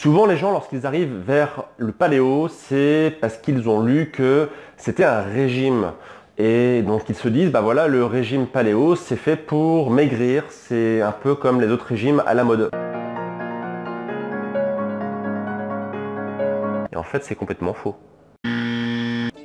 Souvent les gens lorsqu'ils arrivent vers le paléo, c'est parce qu'ils ont lu que c'était un régime. Et donc ils se disent, bah voilà, le régime paléo, c'est fait pour maigrir, c'est un peu comme les autres régimes à la mode. Et en fait, c'est complètement faux.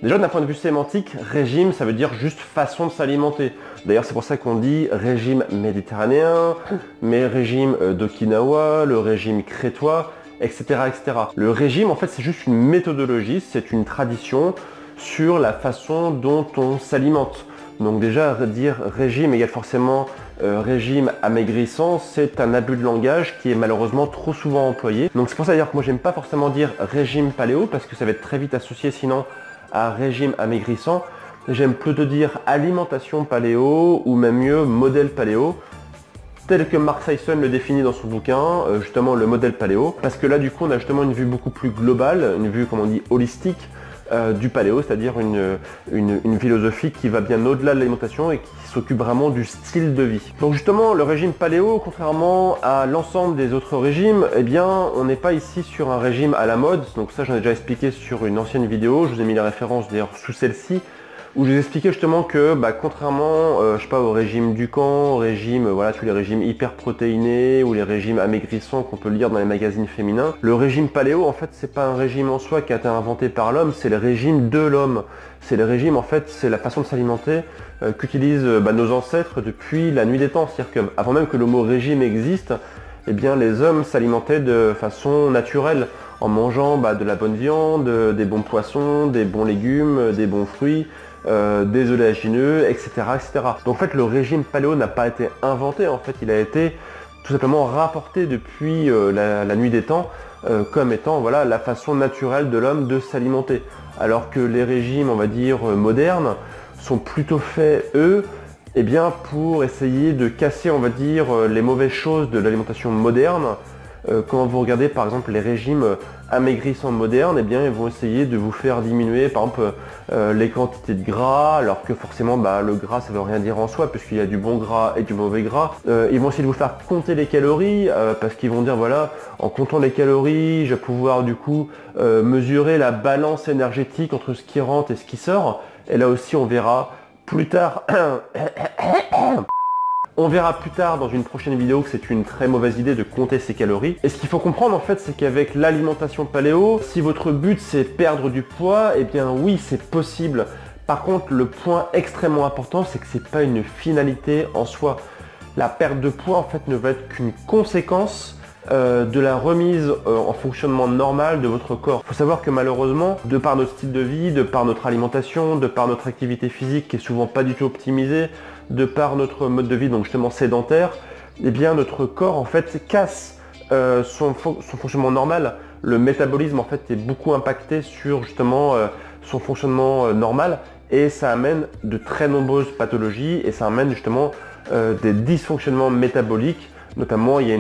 Déjà d'un point de vue sémantique, régime ça veut dire juste façon de s'alimenter. D'ailleurs c'est pour ça qu'on dit régime méditerranéen, mais régime d'Okinawa, le régime crétois, etc., etc. Le régime en fait c'est juste une méthodologie, c'est une tradition sur la façon dont on s'alimente. Donc déjà dire régime égale forcément régime amaigrissant, c'est un abus de langage qui est malheureusement trop souvent employé. Donc c'est pour ça d'ailleurs que moi j'aime pas forcément dire régime paléo parce que ça va être très vite associé sinon à régime amaigrissant. J'aime plutôt dire alimentation paléo ou même mieux modèle paléo tel que Mark Sisson le définit dans son bouquin, justement le modèle paléo, parce que là du coup on a justement une vue beaucoup plus globale, une vue comme on dit holistique du paléo, c'est-à-dire une philosophie qui va bien au-delà de l'alimentation et qui s'occupe vraiment du style de vie. Donc justement le régime paléo, contrairement à l'ensemble des autres régimes, eh bien on n'est pas ici sur un régime à la mode, donc ça j'en ai déjà expliqué sur une ancienne vidéo, je vous ai mis la référence d'ailleurs sous celle-ci, où je vous expliquais justement que contrairement je sais pas, au régime Dukan, au régime, voilà, tous les régimes hyper protéinés ou les régimes amaigrissants qu'on peut lire dans les magazines féminins, le régime paléo en fait c'est pas un régime en soi qui a été inventé par l'homme, c'est le régime de l'homme. C'est le régime en fait, c'est la façon de s'alimenter qu'utilisent nos ancêtres depuis la nuit des temps. C'est-à-dire qu'avant même que le mot régime existe, eh bien les hommes s'alimentaient de façon naturelle en mangeant de la bonne viande, des bons poissons, des bons légumes, des bons fruits, des oléagineux, etc., etc. Donc en fait le régime paléo n'a pas été inventé, en fait il a été tout simplement rapporté depuis la nuit des temps comme étant voilà, la façon naturelle de l'homme de s'alimenter. Alors que les régimes, on va dire, modernes sont plutôt faits, eux, eh bien, pour essayer de casser, on va dire, les mauvaises choses de l'alimentation moderne. Quand vous regardez par exemple les régimes amaigrissants modernes, eh bien ils vont essayer de vous faire diminuer par exemple les quantités de gras, alors que forcément le gras ça veut rien dire en soi puisqu'il y a du bon gras et du mauvais gras. Ils vont essayer de vous faire compter les calories parce qu'ils vont dire voilà, en comptant les calories, je vais pouvoir du coup mesurer la balance énergétique entre ce qui rentre et ce qui sort. Et là aussi on verra plus tard on verra plus tard dans une prochaine vidéo que c'est une très mauvaise idée de compter ses calories. Et ce qu'il faut comprendre en fait, c'est qu'avec l'alimentation paléo, si votre but c'est perdre du poids, eh bien oui, c'est possible. Par contre, le point extrêmement important, c'est que c'est pas une finalité en soi. La perte de poids en fait ne va être qu'une conséquence de la remise en fonctionnement normal de votre corps. Il faut savoir que malheureusement, de par notre style de vie, de par notre alimentation, de par notre activité physique qui est souvent pas du tout optimisée, de par notre mode de vie donc justement sédentaire, eh bien notre corps en fait casse son fonctionnement normal. Le métabolisme en fait est beaucoup impacté sur justement son fonctionnement normal et ça amène de très nombreuses pathologies et ça amène justement des dysfonctionnements métaboliques. Notamment il y a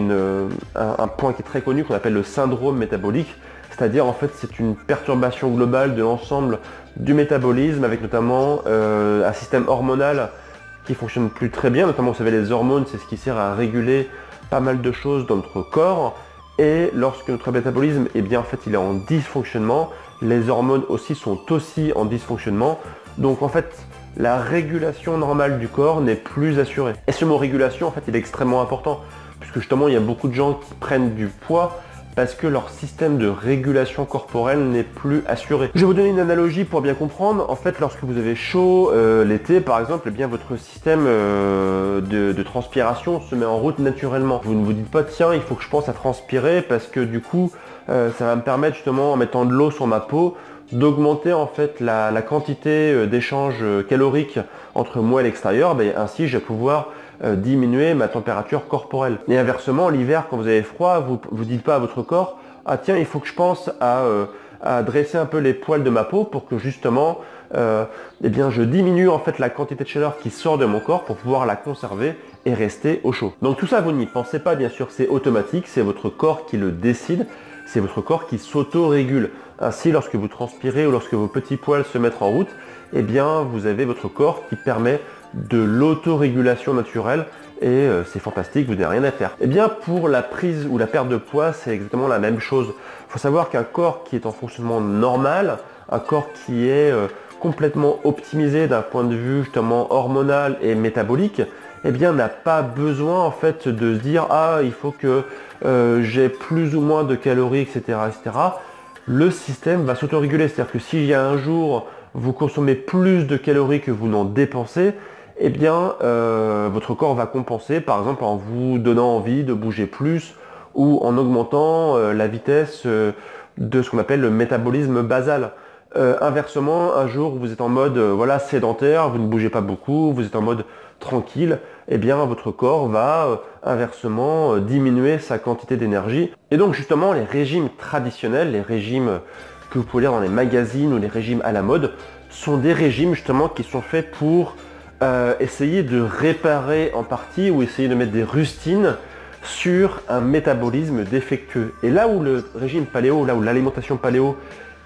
un point qui est très connu qu'on appelle le syndrome métabolique, c'est-à-dire en fait c'est une perturbation globale de l'ensemble du métabolisme avec notamment un système hormonal qui fonctionne plus très bien, notamment vous savez les hormones c'est ce qui sert à réguler pas mal de choses dans notre corps et lorsque notre métabolisme eh bien en fait il est en dysfonctionnement, les hormones aussi sont aussi en dysfonctionnement, donc en fait la régulation normale du corps n'est plus assurée. Et ce mot régulation en fait il est extrêmement important puisque justement il y a beaucoup de gens qui prennent du poids parce que leur système de régulation corporelle n'est plus assuré. Je vais vous donner une analogie pour bien comprendre. En fait, lorsque vous avez chaud l'été, par exemple, eh bien votre système de transpiration se met en route naturellement. Vous ne vous dites pas tiens, il faut que je pense à transpirer parce que du coup, ça va me permettre justement en mettant de l'eau sur ma peau d'augmenter en fait la quantité d'échange calorique entre moi et l'extérieur. Ainsi, je vais pouvoir diminuer ma température corporelle. Et inversement, l'hiver, quand vous avez froid, vous dites pas à votre corps ah tiens, il faut que je pense à dresser un peu les poils de ma peau pour que justement eh bien, je diminue en fait la quantité de chaleur qui sort de mon corps pour pouvoir la conserver et rester au chaud. Donc tout ça, vous n'y pensez pas, bien sûr, c'est automatique, c'est votre corps qui le décide, c'est votre corps qui s'auto-régule. Ainsi, lorsque vous transpirez ou lorsque vos petits poils se mettent en route, eh bien, vous avez votre corps qui permet de l'autorégulation naturelle et c'est fantastique, vous n'avez rien à faire. Et bien pour la prise ou la perte de poids, c'est exactement la même chose. Il faut savoir qu'un corps qui est en fonctionnement normal, un corps qui est complètement optimisé d'un point de vue justement hormonal et métabolique, eh bien n'a pas besoin en fait de se dire ah il faut que j'ai plus ou moins de calories, etc. etc. Le système va s'autoréguler, c'est-à-dire que si il y a un jour vous consommez plus de calories que vous n'en dépensez, eh bien votre corps va compenser, par exemple en vous donnant envie de bouger plus ou en augmentant la vitesse de ce qu'on appelle le métabolisme basal. Inversement, un jour vous êtes en mode voilà, sédentaire, vous ne bougez pas beaucoup, vous êtes en mode tranquille, eh bien votre corps va inversement diminuer sa quantité d'énergie. Et donc justement les régimes traditionnels, les régimes que vous pouvez lire dans les magazines ou les régimes à la mode, sont des régimes justement qui sont faits pour essayer de réparer en partie ou essayer de mettre des rustines sur un métabolisme défectueux. Et là où le régime paléo, là où l'alimentation paléo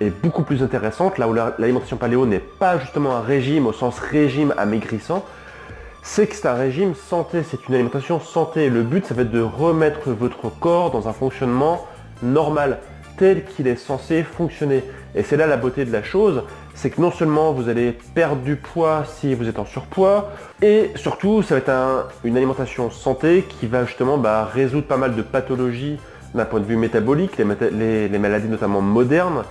est beaucoup plus intéressante, là où l'alimentation paléo n'est pas justement un régime au sens régime amaigrissant, c'est que c'est un régime santé, c'est une alimentation santé. Et le but, ça va être de remettre votre corps dans un fonctionnement normal, tel qu'il est censé fonctionner. Et c'est là la beauté de la chose, c'est que non seulement vous allez perdre du poids si vous êtes en surpoids, et surtout ça va être une alimentation santé qui va justement résoudre pas mal de pathologies d'un point de vue métabolique, les maladies notamment modernes.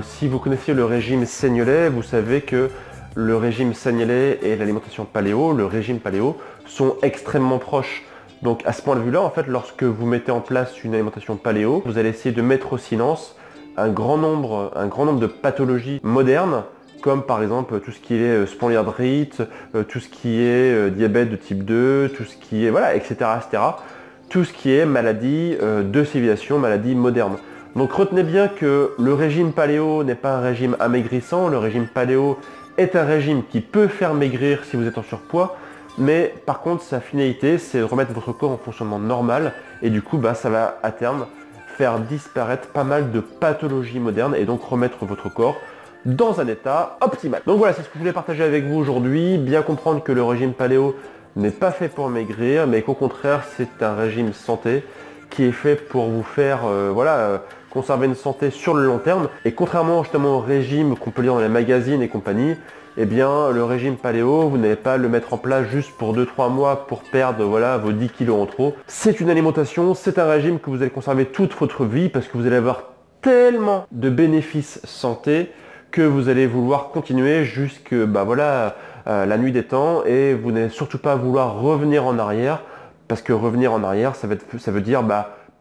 Si vous connaissez le régime Seignelay, vous savez que le régime Seignelay et l'alimentation paléo, le régime paléo, sont extrêmement proches. Donc à ce point de vue-là, en fait, lorsque vous mettez en place une alimentation paléo, vous allez essayer de mettre au silence un grand nombre de pathologies modernes, comme par exemple tout ce qui est spondylarthrite, tout ce qui est diabète de type 2, tout ce qui est, voilà, etc., etc. Tout ce qui est maladie de civilisation, maladie moderne. Donc retenez bien que le régime paléo n'est pas un régime amaigrissant, le régime paléo est un régime qui peut faire maigrir si vous êtes en surpoids, mais par contre sa finalité c'est de remettre votre corps en fonctionnement normal et du coup ça va à terme faire disparaître pas mal de pathologies modernes et donc remettre votre corps dans un état optimal. Donc voilà, c'est ce que je voulais partager avec vous aujourd'hui, bien comprendre que le régime paléo n'est pas fait pour maigrir, mais qu'au contraire c'est un régime santé qui est fait pour vous faire conserver une santé sur le long terme. Et contrairement justement au régime qu'on peut lire dans les magazines et compagnie, eh bien le régime paléo, vous n'allez pas le mettre en place juste pour 2-3 mois pour perdre vos 10 kilos en trop. C'est une alimentation, c'est un régime que vous allez conserver toute votre vie parce que vous allez avoir tellement de bénéfices santé que vous allez vouloir continuer jusque la nuit des temps et vous n'allez surtout pas vouloir revenir en arrière parce que revenir en arrière, ça veut dire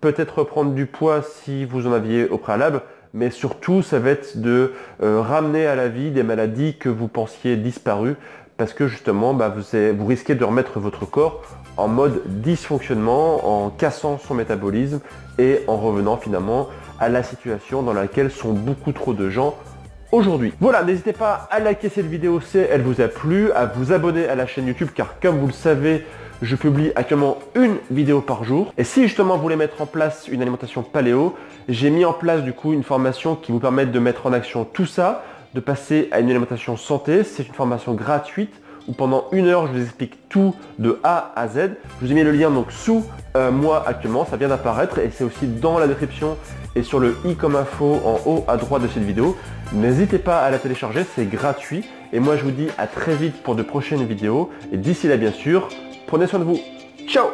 peut-être reprendre du poids si vous en aviez au préalable, mais surtout ça va être de ramener à la vie des maladies que vous pensiez disparues parce que justement vous risquez de remettre votre corps en mode dysfonctionnement, en cassant son métabolisme et en revenant finalement à la situation dans laquelle sont beaucoup trop de gens aujourd'hui. Voilà, n'hésitez pas à liker cette vidéo si elle vous a plu, à vous abonner à la chaîne YouTube car comme vous le savez, je publie actuellement une vidéo par jour. Et si justement vous voulez mettre en place une alimentation paléo, j'ai mis en place du coup une formation qui vous permet de mettre en action tout ça, de passer à une alimentation santé. C'est une formation gratuite où pendant 1 heure je vous explique tout de A à Z. Je vous ai mis le lien donc sous moi actuellement, ça vient d'apparaître et c'est aussi dans la description et sur le i comme info en haut à droite de cette vidéo. N'hésitez pas à la télécharger, c'est gratuit. Et moi je vous dis à très vite pour de prochaines vidéos. Et d'ici là bien sûr, prenez soin de vous. Ciao!